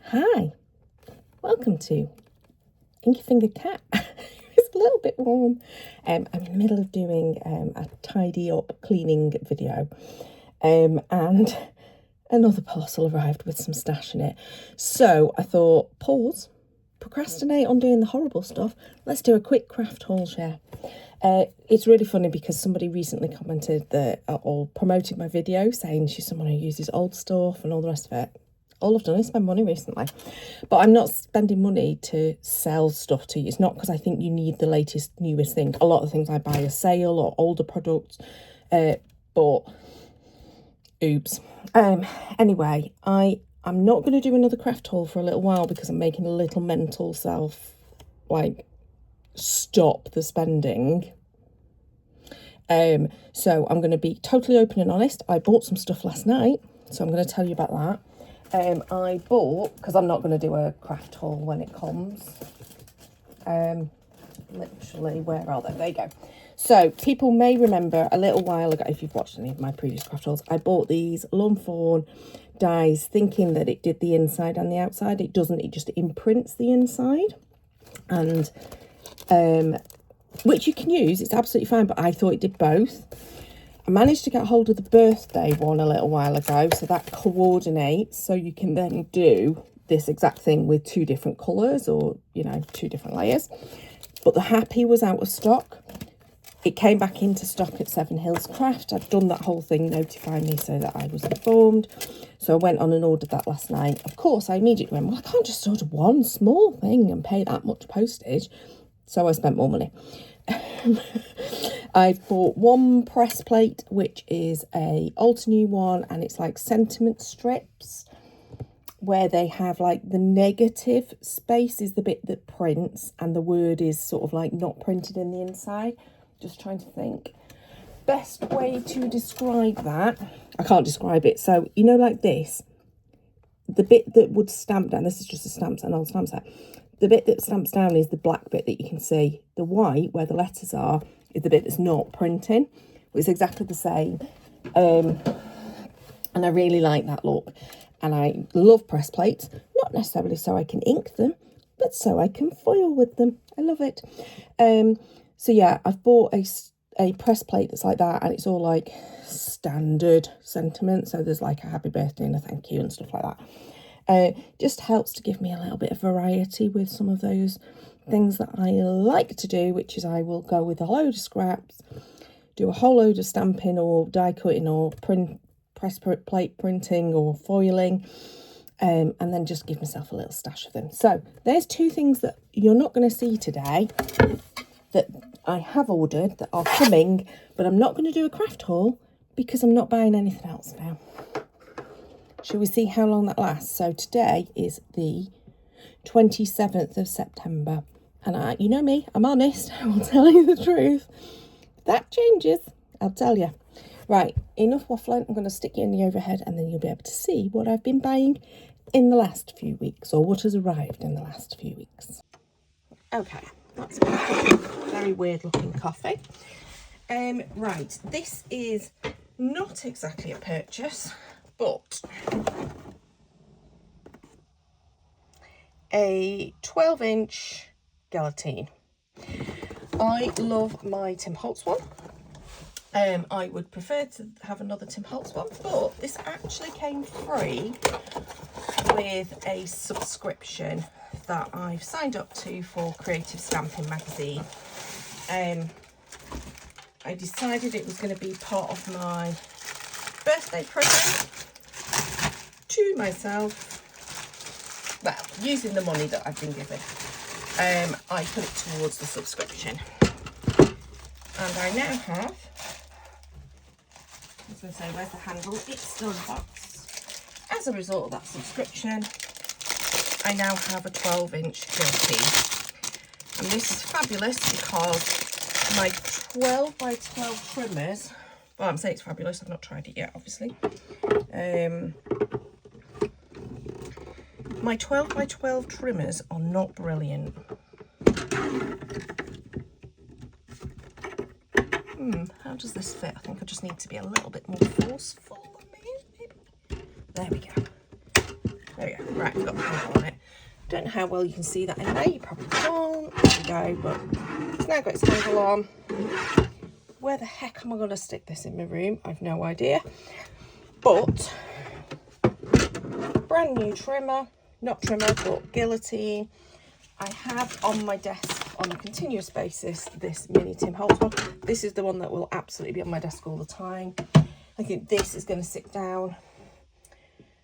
Hi, welcome to Inky Finger Cat. It's a little bit warm. I'm in the middle of doing a tidy up cleaning video, and another parcel arrived with some stash in it. So I thought, pause, procrastinate on doing the horrible stuff. Let's do a quick craft haul share. It's really funny because somebody recently commented that or promoted my video saying she's someone who uses old stuff and all the rest of it. All I've done is spend money recently, but I'm not spending money to sell stuff to you. It's not because I think you need the latest, newest thing. A lot of things I buy are sale or older products, but oops. Anyway, I'm not going to do another craft haul for a little while because I'm making a little mental self, like, stop the spending. So I'm going to be totally open and honest. I bought some stuff last night, so I'm going to tell you about that. I bought, because I'm not going to do a craft haul when it comes. Literally, where are they? There you go. So people may remember a little while ago, if you've watched any of my previous craft hauls, I bought these Lawn Fawn dies thinking that it did the inside and the outside. It doesn't, it just imprints the inside. And which you can use, it's absolutely fine, but I thought it did both. I managed to get hold of the birthday one a little while ago, so that coordinates, so you can then do this exact thing with two different colours or, you know, two different layers. But the Happy was out of stock. It came back into stock at Seven Hills Craft. I'd done that whole thing, notifying me so that I was informed. So I went on and ordered that last night. Of course, I immediately went, well, I can't just order one small thing and pay that much postage. So I spent more money. I've bought one press plate, which is a Alter New one, and it's like sentiment strips where they have like the negative space is the bit that prints and the word is sort of like not printed in the inside. Just trying to think best way to describe that. I can't describe it. So, you know, like this, the bit that would stamp down, this is just a stamp set, an old stamp set. The bit that stamps down is the black bit that you can see. The white, where the letters are, is the bit that's not printing. It's exactly the same. And I really like that look. And I love press plates. Not necessarily so I can ink them, but so I can foil with them. I love it. So yeah, I've bought a press plate that's like that. And it's all like standard sentiment. So there's like a happy birthday and a thank you and stuff like that. Just helps to give me a little bit of variety with some of those things that I like to do, which is I will go with a load of scraps, do a whole load of stamping or die cutting or press plate printing or foiling, and then just give myself a little stash of them. So there's two things that you're not going to see today that I have ordered that are coming, but I'm not going to do a craft haul because I'm not buying anything else now. Shall we see how long that lasts? So today is the 27th of September. And you know me, I'm honest. I will tell you the truth. That changes, I'll tell you. Right, enough waffling. I'm going to stick you in the overhead and then you'll be able to see what I've been buying in the last few weeks, or what has arrived in the last few weeks. Okay, that's a very weird looking coffee. Right, this is not exactly a purchase, but a 12-inch guillotine. I love my Tim Holtz one. I would prefer to have another Tim Holtz one, but this actually came free with a subscription that I've signed up to for Creative Stamping magazine. I decided it was going to be part of my birthday present to myself. Well, using the money that I've been given, I put it towards the subscription. And I now have, I was going to say, where's the handle? It's still in the box. As a result of that subscription, I now have a 12-inch guillotine. And this is fabulous because my 12 by 12 trimmers, well, I'm saying it's fabulous, I've not tried it yet, obviously. My 12 by 12 trimmers are not brilliant. How does this fit? I think I just need to be a little bit more forceful on me, maybe. There we go. There we go. Right, I've got the paper on it. Don't know how well you can see that in there. You probably can't. There we go, but it's now got its handle on. Where the heck am I going to stick this in my room? I've no idea. But brand new trimmer, not trimmer, but guillotine. I have on my desk on a continuous basis this mini Tim Holtz one. This is the one that will absolutely be on my desk all the time. I think this is going to sit down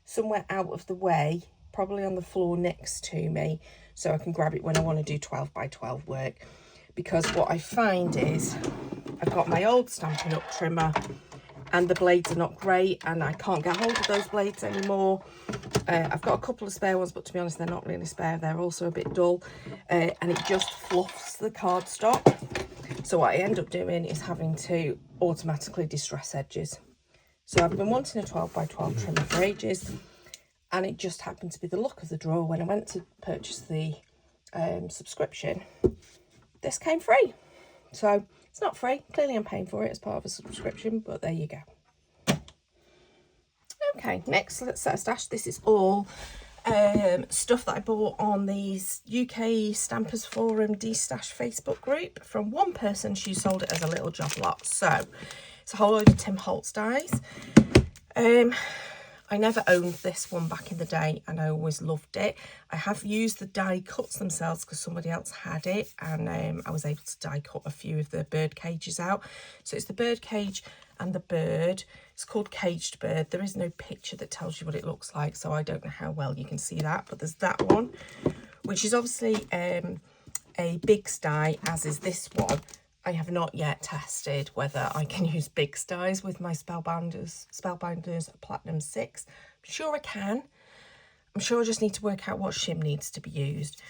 somewhere out of the way, probably on the floor next to me, so I can grab it when I want to do 12 by 12 work. Because what I find is I've got my old Stampin' Up trimmer and the blades are not great and I can't get hold of those blades anymore. I've got a couple of spare ones, but to be honest, they're not really spare. They're also a bit dull, and it just fluffs the cardstock. So what I end up doing is having to automatically distress edges. So I've been wanting a 12 by 12 trimmer for ages, and it just happened to be the look of the drawer. When I went to purchase the subscription, this came free. So it's not free. Clearly I'm paying for it as part of a subscription, but there you go. Okay, next let's set a stash. This is all stuff that I bought on the UK Stampers Forum destash Facebook group from one person. She sold it as a little job lot. So it's a whole load of Tim Holtz dies. I never owned this one back in the day and I always loved it. I have used the die cuts themselves because somebody else had it, and I was able to die cut a few of the bird cages out. So it's the bird cage and the bird. It's called Caged Bird. There is no picture that tells you what it looks like, so I don't know how well you can see that, but there's that one, which is obviously a big die, as is this one. I have not yet tested whether I can use big dies with my Spellbinders Platinum 6. I'm sure I can. I'm sure I just need to work out what shim needs to be used.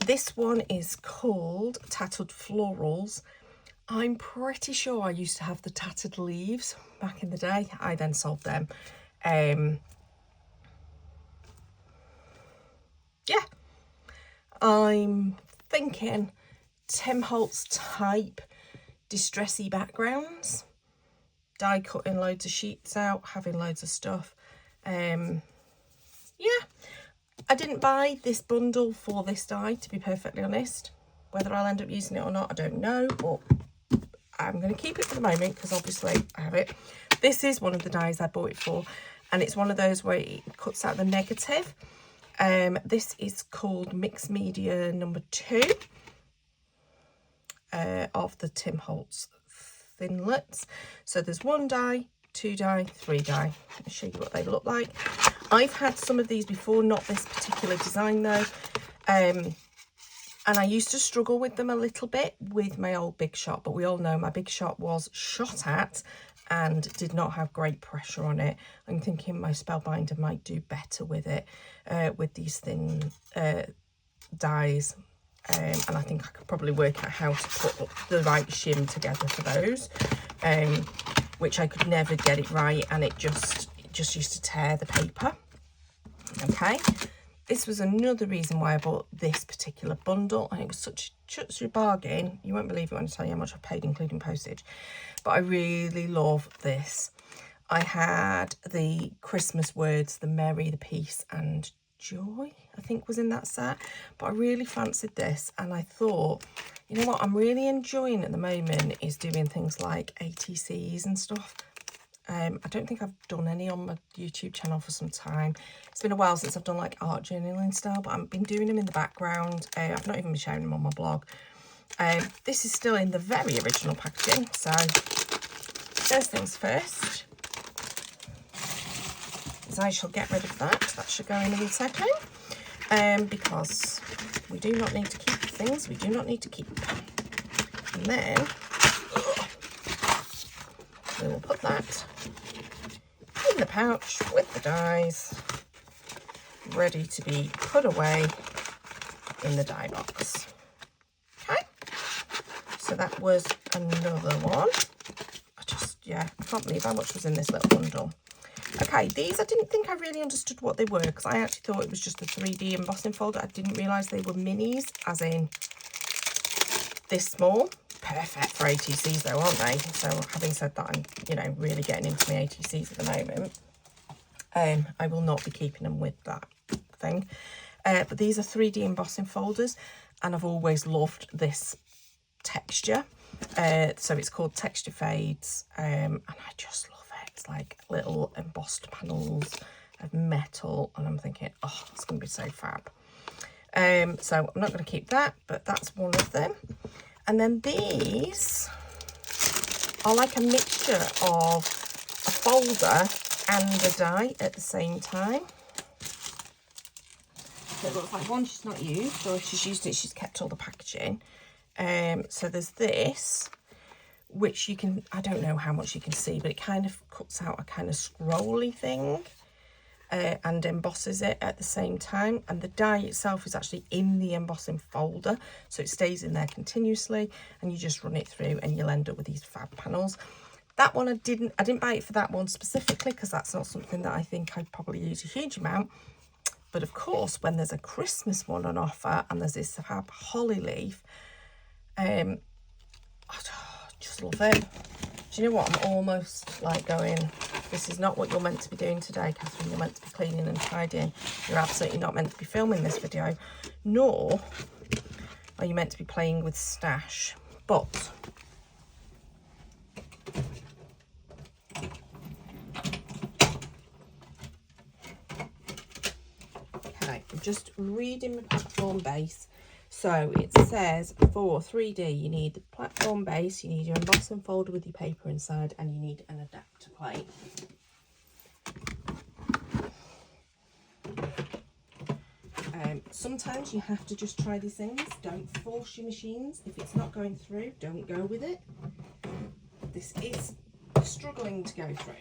This one is called Tattered Florals. I'm pretty sure I used to have the tattered leaves back in the day. I then sold them. Yeah, I'm thinking Tim Holtz type distressy backgrounds, die cutting loads of sheets out, having loads of stuff. Yeah, I didn't buy this bundle for this die, to be perfectly honest. Whether I'll end up using it or not, I don't know, but I'm going to keep it for the moment because obviously I have it. This is one of the dies I bought it for, and it's one of those where it cuts out the negative. This is called Mixed Media number 2. Of the Tim Holtz thinlets. So there's 1 die, 2 die, 3 die. I'll show you what they look like. I've had some of these before, not this particular design though, and I used to struggle with them a little bit with my old Big Shot, but we all know my Big Shot was shot at and did not have great pressure on it. I'm thinking my Spellbinder might do better with it, with these thin dies. And I think I could probably work out how to put the right shim together for those, which I could never get it right, and it just used to tear the paper. Okay, this was another reason why I bought this particular bundle, and it was such a bargain. You won't believe it when I tell you how much I paid, including postage, but I really love this. I had the Christmas words, the merry, the peace, and joy, I think, was in that set, but I really fancied this, and I thought, you know what I'm really enjoying at the moment is doing things like ATCs and stuff. I don't think I've done any on my YouTube channel for some time. It's been a while since I've done like art journaling style, but I've been doing them in the background. I've not even been sharing them on my blog. This is still in the very original packaging, so first things first, I shall get rid of that. That should go in a second, because we do not need to keep things we do not need to keep. And then we will put that in the pouch with the dies, ready to be put away in the die box. Okay, so that was another one. I can't believe how much was in this little bundle. Okay, these I didn't think I really understood what they were, because I actually thought it was just a 3D embossing folder. I didn't realise they were minis, as in this small. Perfect for ATCs though, aren't they? So having said that, I'm, really getting into my ATCs at the moment. I will not be keeping them with that thing. But these are 3D embossing folders, and I've always loved this texture. So it's called Texture Fades, and I just love it. It's like little embossed panels of metal, and I'm thinking, oh, it's going to be so fab. So I'm not going to keep that, but that's one of them. And then these are like a mixture of a folder and a die at the same time. So it looks like one she's not used, or if she's used it, she's kept all the packaging. So there's this, which you can, I don't know how much you can see, but it kind of cuts out a kind of scrolly thing and embosses it at the same time. And the die itself is actually in the embossing folder, so it stays in there continuously, and you just run it through and you'll end up with these fab panels. That one I didn't buy it for that one specifically, because that's not something that I think I'd probably use a huge amount. But of course, when there's a Christmas one on offer and there's this fab holly leaf, I just love it. Do you know what? I'm almost like going, this is not what you're meant to be doing today, Catherine. You're meant to be cleaning and tidying. You're absolutely not meant to be filming this video, nor are you meant to be playing with stash. But okay, I'm just reading my platform base. So it says for 3D, you need the platform base, you need your embossing folder with your paper inside, and you need an adapter plate. Sometimes you have to just try these things. Don't force your machines. If it's not going through, don't go with it. This is struggling to go through.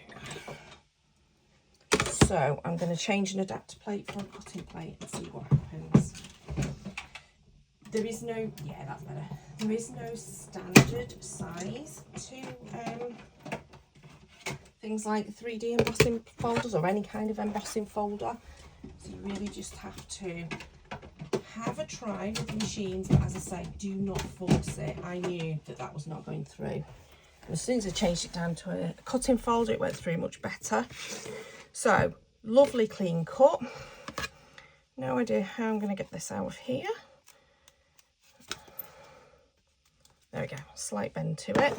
So I'm going to change an adapter plate for a cutting plate and see what happens. There is no, yeah, that's better. There is no standard size to things like 3D embossing folders or any kind of embossing folder. So you really just have to have a try with the machines, but as I say, do not force it. I knew that that was not going through. And as soon as I changed it down to a cutting folder, it went through much better. So, lovely clean cut. No idea how I'm going to get this out of here. There we go, slight bend to it.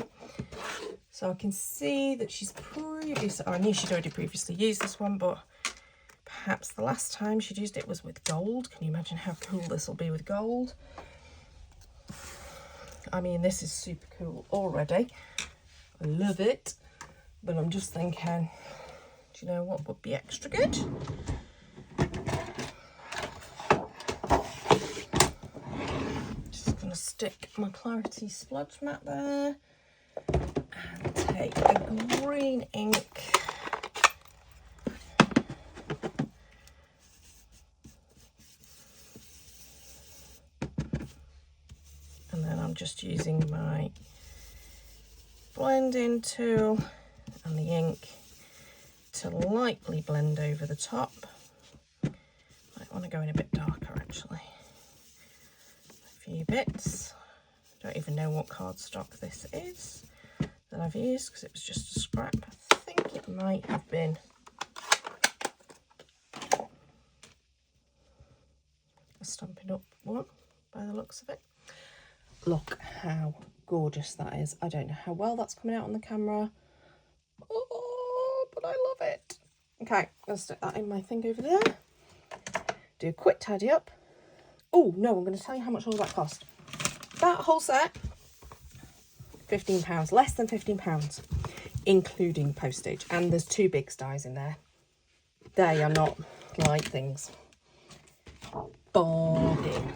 So I can see that she's I knew she'd already previously used this one, but perhaps the last time she'd used it was with gold. Can you imagine how cool this will be with gold? I mean, this is super cool already. I love it. But I'm just thinking, do you know what would be extra good? Just going to stick my Clarity splodge mat there and take a green ink. And then I'm just using my blending tool and the ink to lightly blend over the top. Might want to go in a bit darker actually. A few bits. Don't even know what cardstock this is that I've used because it was just a scrap. I think it might have been a Stampin' Up one by the looks of it. Look how gorgeous that is. I don't know how well that's coming out on the camera. Oh, but I love it. Okay, let's stick that in my thing over there. Do a quick tidy up. Oh, no, I'm going to tell you how much all that cost. That whole set, £15, less than £15, including postage. And there's 2 big dies in there. They are not light things. Bargain.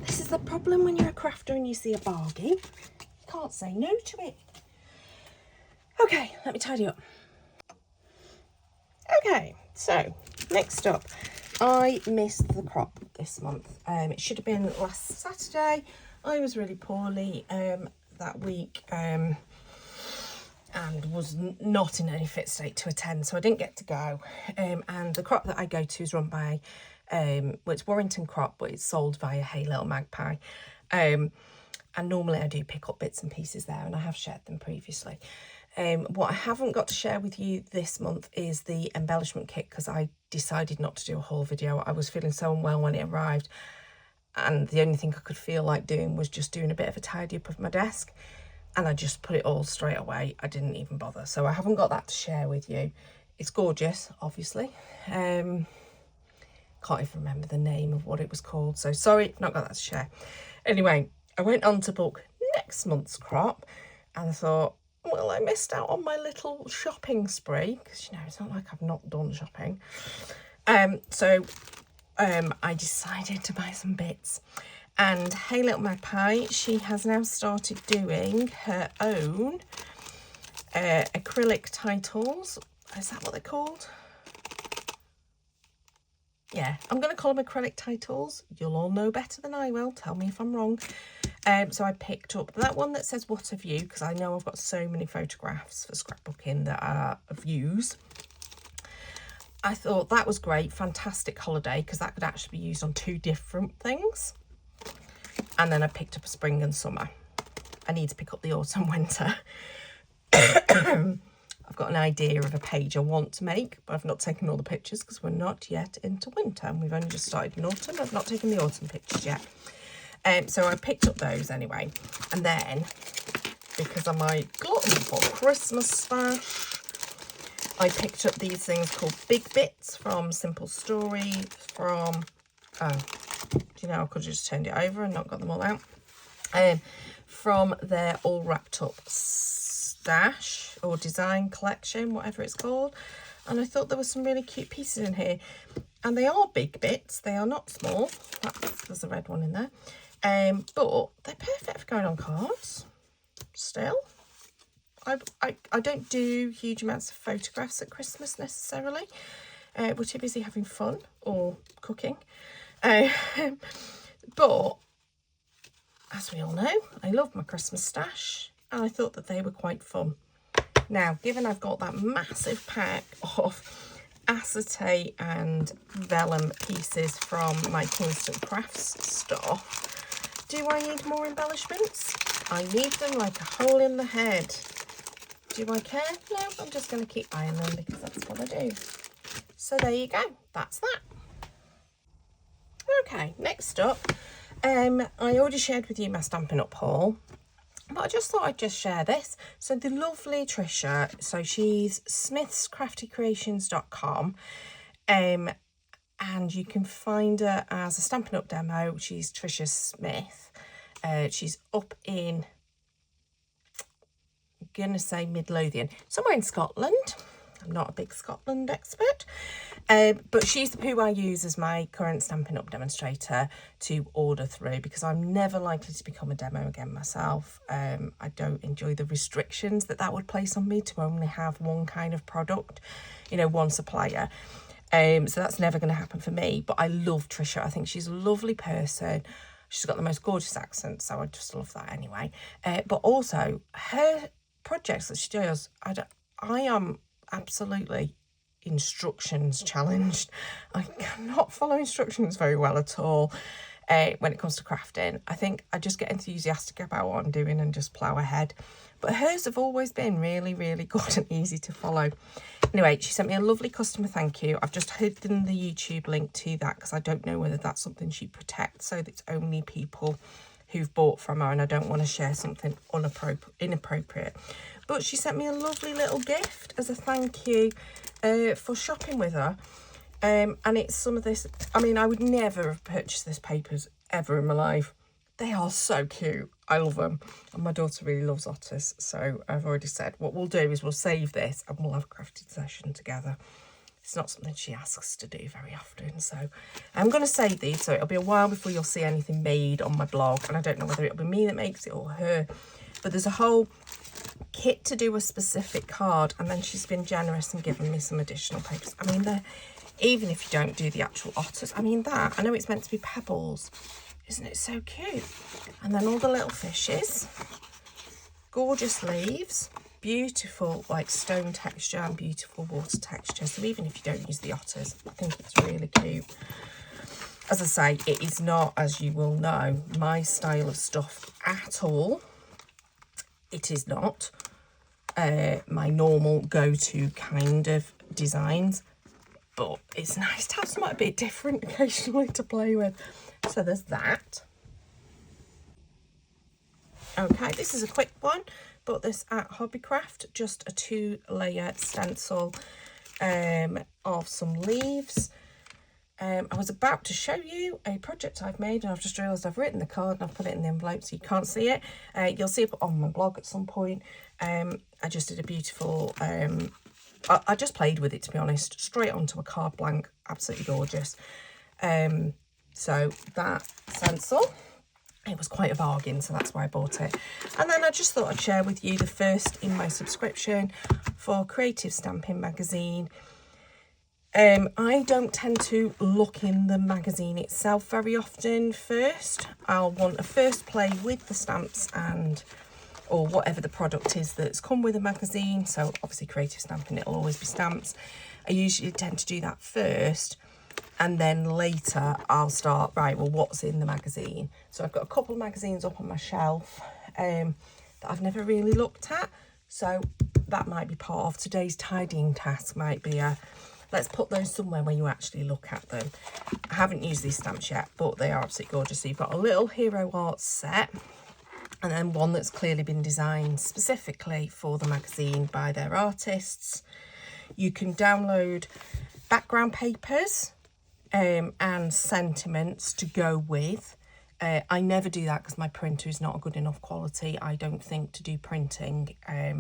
This is the problem when you're a crafter and you see a bargain. You can't say no to it. Okay, let me tidy up. Okay, so next up, I missed the crop this month. It should have been last Saturday. I was really poorly that week and was not in any fit state to attend, so I didn't get to go. And the crop that I go to is run by, well, it's Warrington Crop, but it's sold via Hey Little Magpie. And normally I do pick up bits and pieces there, and I have shared them previously. What I haven't got to share with you this month is the embellishment kit, because I decided not to do a haul video. I was feeling so unwell when it arrived, and the only thing I could feel like doing was just doing a bit of a tidy up of my desk, and I just put it all straight away. I didn't even bother, so I haven't got that to share with you. It's gorgeous, obviously. Can't even remember the name of what it was called, so sorry, not got that to share. Anyway, I went on to book next month's crop, and I thought, well, I missed out on my little shopping spree, because, you know, it's not like I've not done shopping. So I decided to buy some bits. And Hey Little Magpie, she has now started doing her own acrylic titles. Is that what they're called? Yeah, I'm going to call them acrylic titles. You'll all know better than I will. Tell me if I'm wrong. So I picked up that one that says what a view, because I know I've got so many photographs for scrapbooking that are views. I thought that was great, fantastic holiday, because that could actually be used on 2 different things. And then I picked up a spring and summer. I need to pick up the autumn winter. I've got an idea of a page I want to make, but I've not taken all the pictures because we're not yet into winter, and we've only just started in autumn. I've not taken the autumn pictures yet. So I picked up those anyway. And then, because I'm a glutton for Christmas stash, I picked up these things called Big Bits from Simple Story from, do you know, I could have just turned it over and not got them all out. From their All Wrapped Up stash or design collection, whatever it's called. And I thought there were some really cute pieces in here. And they are big bits, they are not small. There's a red one in there. But they're perfect for going on cards still. I don't do huge amounts of photographs at Christmas necessarily. We're too busy having fun or cooking. But as we all know, I love my Christmas stash, and I thought that they were quite fun. Now, given I've got that massive pack of acetate and vellum pieces from my Kingston Crafts stuff, do I need more embellishments? I need them like a hole in the head. Do I care? No, I'm just going to keep buying them because that's what I do. So there you go. That's that. Okay, next up, I already shared with you my Stampin' Up haul, but I just thought I'd just share this. So the lovely Trisha, so she's smithscraftycreations.com, and you can find her as a Stampin' Up demo. She's Trisha Smith. She's up in, I'm going to say Midlothian, somewhere in Scotland. I'm not a big Scotland expert, but she's who I use as my current Stampin' Up demonstrator to order through, because I'm never likely to become a demo again myself. I don't enjoy the restrictions that would place on me to only have one kind of product, you know, one supplier. So that's never going to happen for me, but I love Trisha. I think she's a lovely person. She's got the most gorgeous accent, so I just love that anyway. But also, her projects that she does, I am absolutely instructions challenged. I cannot follow instructions very well at all when it comes to crafting. I think I just get enthusiastic about what I'm doing and just plough ahead. But hers have always been really, really good and easy to follow. Anyway, she sent me a lovely customer thank you. I've just hidden the YouTube link to that because I don't know whether that's something she protects, so that it's only people who've bought from her, and I don't want to share something inappropriate. But she sent me a lovely little gift as a thank you for shopping with her. And it's some of this. I mean, I would never have purchased this papers ever in my life. They are so cute. I love them. And my daughter really loves otters. So I've already said what we'll do is we'll save this and we'll have a crafting session together. It's not something she asks to do very often. So I'm going to save these. So it'll be a while before you'll see anything made on my blog. And I don't know whether it'll be me that makes it or her. But there's a whole kit to do a specific card. And then she's been generous and given me some additional papers. I mean, even if you don't do the actual otters. I mean, I know it's meant to be pebbles. Isn't it so cute? And then all the little fishes. Gorgeous leaves. Beautiful, like, stone texture and beautiful water texture. So even if you don't use the otters, I think it's really cute. As I say, it is not, as you will know, my style of stuff at all. It is not. my normal go-to kind of designs, but it's nice to have something a bit different occasionally to play with. So there's that. Okay, this is a quick one. Bought this at Hobbycraft, just a 2-layer stencil of some leaves. I was about to show you a project I've made, and I've just realised I've written the card and I've put it in the envelope so you can't see it. You'll see it on my blog at some point. I just did a beautiful, I just played with it, to be honest, straight onto a card blank, absolutely gorgeous. So that stencil, it was quite a bargain, so that's why I bought it. And then I just thought I'd share with you the first in my subscription for Creative Stamping magazine. I don't tend to look in the magazine itself very often first. I'll want a first play with the stamps or whatever the product is that's come with a magazine. So obviously Creative Stamping, it'll always be stamps. I usually tend to do that first, and then later I'll start, right, well, what's in the magazine? So I've got a couple of magazines up on my shelf that I've never really looked at. So that might be part of today's tidying task, might be let's put those somewhere where you actually look at them. I haven't used these stamps yet, but they are absolutely gorgeous. So you've got a little Hero Art set, and then one that's clearly been designed specifically for the magazine by their artists. You can download background papers and sentiments to go with. I never do that because my printer is not a good enough quality, I don't think, to do printing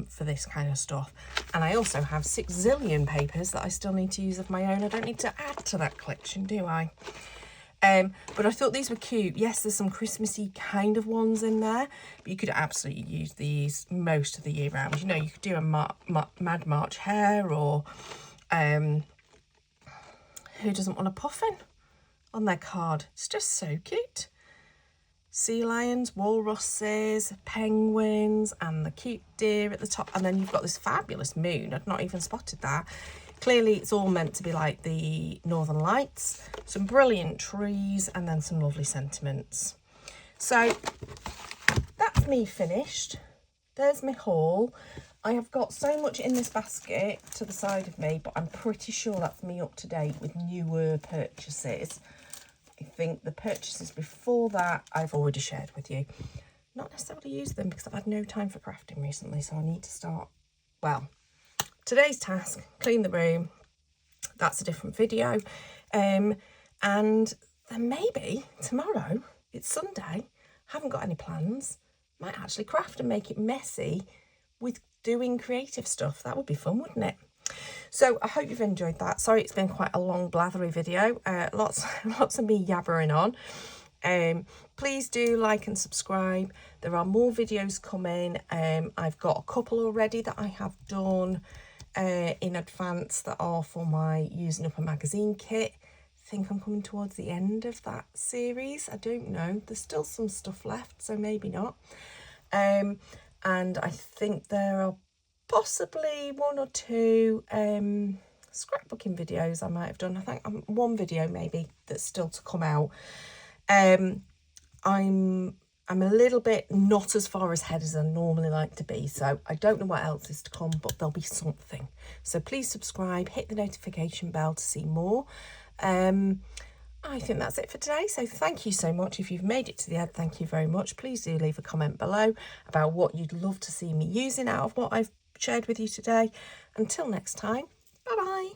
for this kind of stuff. And I also have 6 zillion papers that I still need to use of my own. I don't need to add to that collection, do I? But I thought these were cute. Yes, there's some Christmassy kind of ones in there, but you could absolutely use these most of the year round. You know, you could do a Mad March hare, or who doesn't want a puffin on their card? It's just so cute. Sea lions, walruses, penguins, and the cute deer at the top. And then you've got this fabulous moon. I'd not even spotted that. Clearly it's all meant to be like the Northern Lights. Some brilliant trees, and then some lovely sentiments. So that's me finished. There's my haul. I have got so much in this basket to the side of me, but I'm pretty sure that's me up to date with newer purchases. I think the purchases before that I've already shared with you. Not necessarily used them because I've had no time for crafting recently, so I need to start. Well, today's task, clean the room. That's a different video. And then maybe tomorrow, it's Sunday, haven't got any plans, might actually craft and make it messy with doing creative stuff. That would be fun, wouldn't it? So I hope you've enjoyed that. Sorry, it's been quite a long blathery video. Lots of me yabbering on. Please do like and subscribe. There are more videos coming. I've got a couple already that I have done in advance that are for my using up a magazine kit. I think I'm coming towards the end of that series. I don't know. There's still some stuff left, so maybe not. And I think there are possibly 1 or 2 scrapbooking videos I might have done. I think one video maybe that's still to come out. I'm a little bit not as far ahead as I normally like to be, so I don't know what else is to come, but there'll be something. So please subscribe, hit the notification bell to see more. I think that's it for today. So thank you so much. If you've made it to the end, thank you very much. Please do leave a comment below about what you'd love to see me using out of what I've shared with you today. Until next time, bye bye.